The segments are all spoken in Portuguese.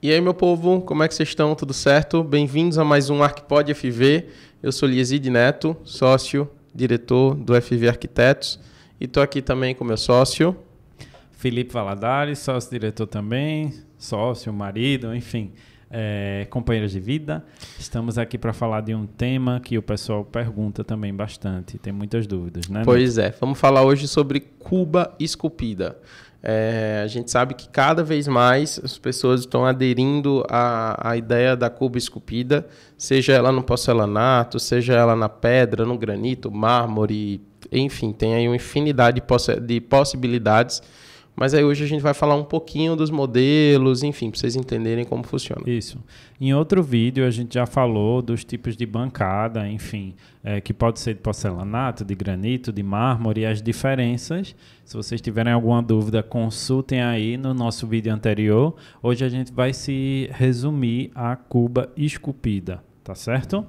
E aí, meu povo, como é que vocês estão? Tudo certo? Bem-vindos a mais um ArcPod FV. Eu sou Lieside Neto, sócio, diretor do FV Arquitetos. E estou aqui também com meu sócio. Felipe Valadares, sócio-diretor também, sócio, marido, enfim, companheiros de vida. Estamos aqui para falar de um tema que o pessoal pergunta também bastante, tem muitas dúvidas, né? Pois é, vamos falar hoje sobre cuba esculpida. A gente sabe que cada vez mais as pessoas estão aderindo à ideia da cuba esculpida, seja ela no porcelanato, seja ela na pedra, no granito, mármore, enfim, tem aí uma infinidade de possibilidades. Mas aí hoje a gente vai falar um pouquinho dos modelos, enfim, para vocês entenderem como funciona. Isso. Em outro vídeo a gente já falou dos tipos de bancada, enfim, que pode ser de porcelanato, de granito, de mármore e as diferenças. Se vocês tiverem alguma dúvida, consultem aí no nosso vídeo anterior. Hoje a gente vai se resumir à cuba esculpida, tá certo?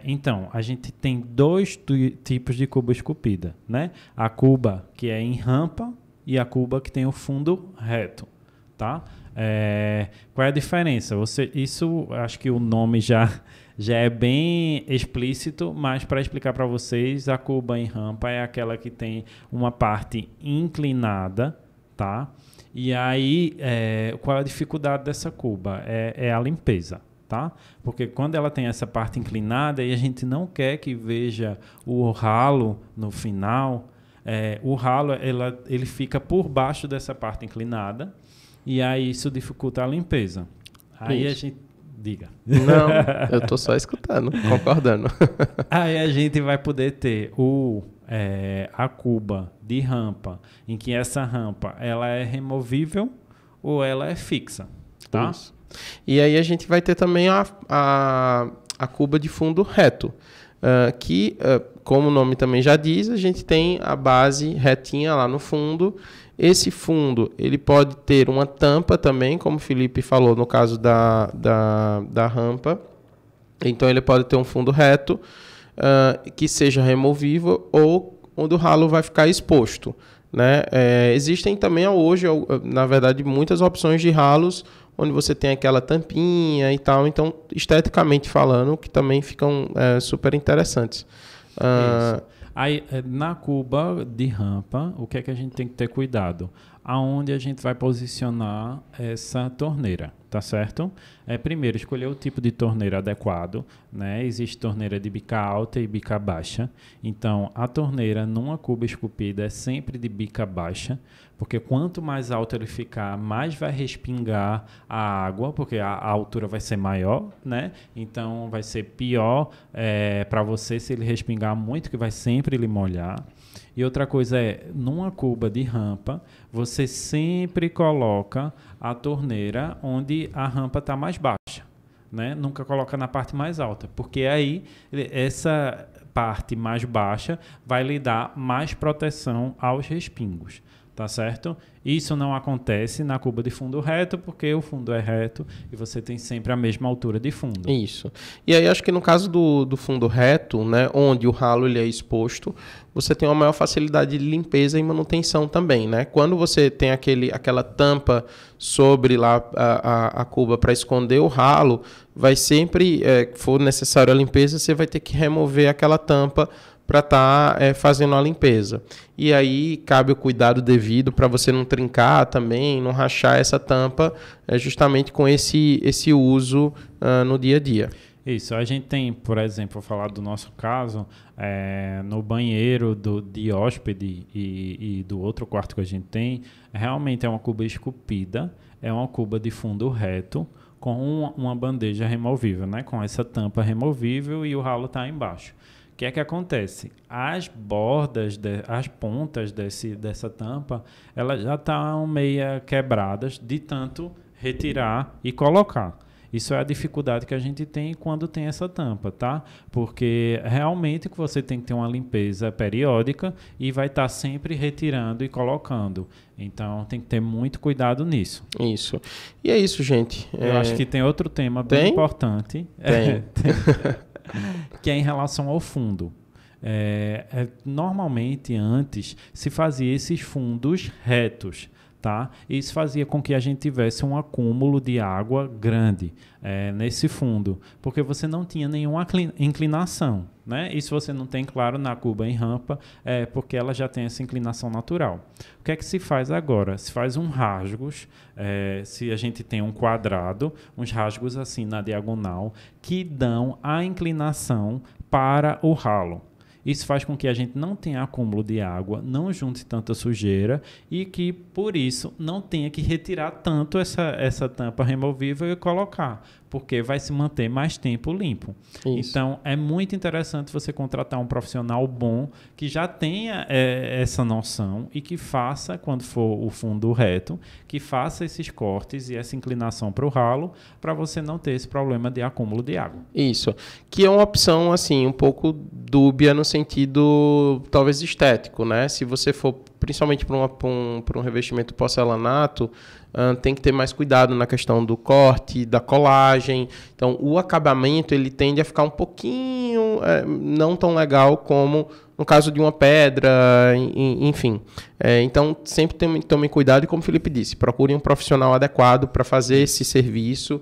Então, a gente tem dois tipos de cuba esculpida, né? A cuba que é em rampa e a cuba que tem o fundo reto, tá? Qual é a diferença? Isso, acho que o nome já é bem explícito, mas para explicar para vocês, a cuba em rampa é aquela que tem uma parte inclinada, tá? E aí, qual é a dificuldade dessa cuba? É a limpeza, tá? Porque quando ela tem essa parte inclinada e a gente não quer que veja o ralo no final, o ralo ele fica por baixo dessa parte inclinada e aí isso dificulta a limpeza. Aí Isso. a gente... Diga. Não, eu estou só escutando, concordando. Aí a gente vai poder ter a cuba de rampa, em que essa rampa ela é removível ou ela é fixa, tá? Isso. E aí a gente vai ter também a cuba de fundo reto, como o nome também já diz, a gente tem a base retinha lá no fundo. Esse fundo ele pode ter uma tampa também, como o Felipe falou no caso da rampa. Então ele pode ter um fundo reto que seja removível ou onde o ralo vai ficar exposto, né? Existem também hoje, na verdade, muitas opções de ralos onde você tem aquela tampinha e tal. Então, esteticamente falando, que também ficam super interessantes. Isso. Aí, na cuba de rampa, o que é que a gente tem que ter cuidado? Aonde a gente vai posicionar essa torneira, tá certo? Primeiro, escolher o tipo de torneira adequado, né? Existe torneira de bica alta e bica baixa. Então, a torneira numa cuba esculpida é sempre de bica baixa, porque quanto mais alto ele ficar, mais vai respingar a água, porque a altura vai ser maior, né? Então, vai ser pior para você se ele respingar muito, que vai sempre lhe molhar. E outra coisa numa cuba de rampa, você sempre coloca a torneira onde a rampa está mais baixa, né? Nunca coloca na parte mais alta, porque aí essa parte mais baixa vai lhe dar mais proteção aos respingos, tá certo? Isso não acontece na cuba de fundo reto, porque o fundo é reto e você tem sempre a mesma altura de fundo. Isso. E aí acho que no caso do fundo reto, né, onde o ralo ele é exposto, você tem uma maior facilidade de limpeza e manutenção também, né? Quando você tem aquela tampa sobre lá a cuba para esconder o ralo, vai sempre, for necessário a limpeza, você vai ter que remover aquela tampa para estar fazendo a limpeza. E aí cabe o cuidado devido para você não trincar também, não rachar essa tampa, justamente com esse uso no dia a dia. Isso, a gente tem, por exemplo, vou falar do nosso caso, no banheiro de hóspede e do outro quarto que a gente tem, realmente é uma cuba esculpida, é uma cuba de fundo reto, com uma bandeja removível, né? Com essa tampa removível e o ralo está embaixo. O que é que acontece? As bordas, as pontas dessa tampa, elas já estão meio quebradas de tanto retirar e colocar. Isso é a dificuldade que a gente tem quando tem essa tampa, tá? Porque realmente você tem que ter uma limpeza periódica e vai estar sempre retirando e colocando. Então tem que ter muito cuidado nisso. Isso. E é isso, gente. Eu acho que tem outro tema bem importante. Tem. Que é em relação ao fundo. Normalmente antes se fazia esses fundos retos, tá? Isso fazia com que a gente tivesse um acúmulo de água grande nesse fundo, porque você não tinha nenhuma inclinação, né? E se você não tem, claro, na cuba em rampa, porque ela já tem essa inclinação natural. O que é que se faz agora? Se faz rasgos, se a gente tem um quadrado, uns rasgos assim na diagonal, que dão a inclinação para o ralo. Isso faz com que a gente não tenha acúmulo de água, não junte tanta sujeira e que, por isso, não tenha que retirar tanto essa tampa removível e colocar, porque vai se manter mais tempo limpo. Isso. Então, é muito interessante você contratar um profissional bom que já tenha essa noção e que faça, quando for o fundo reto, que faça esses cortes e essa inclinação para o ralo, para você não ter esse problema de acúmulo de água. Isso, que é uma opção assim um pouco dúbia no sentido talvez estético, né? Se você for principalmente para um revestimento porcelanato, tem que ter mais cuidado na questão do corte, da colagem. Então, o acabamento ele tende a ficar um pouquinho não tão legal como no caso de uma pedra, enfim. Então, sempre tome cuidado e, como o Felipe disse, procure um profissional adequado para fazer esse serviço,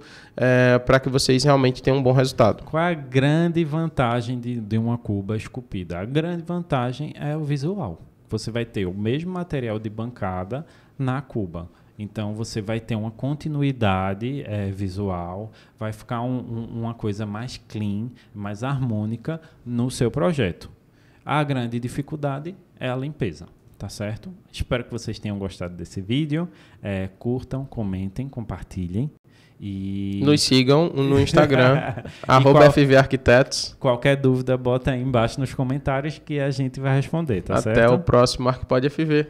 para que vocês realmente tenham um bom resultado. Qual é a grande vantagem de uma cuba esculpida? A grande vantagem é o visual. Você vai ter o mesmo material de bancada na cuba. Então, você vai ter uma continuidade visual, vai ficar uma coisa mais clean, mais harmônica no seu projeto. A grande dificuldade é a limpeza, tá certo? Espero que vocês tenham gostado desse vídeo. Curtam, comentem, compartilhem. E nos sigam no Instagram, @FVArquitetos. Qualquer dúvida, bota aí embaixo nos comentários que a gente vai responder, tá certo? Até o próximo ArquiPod FV.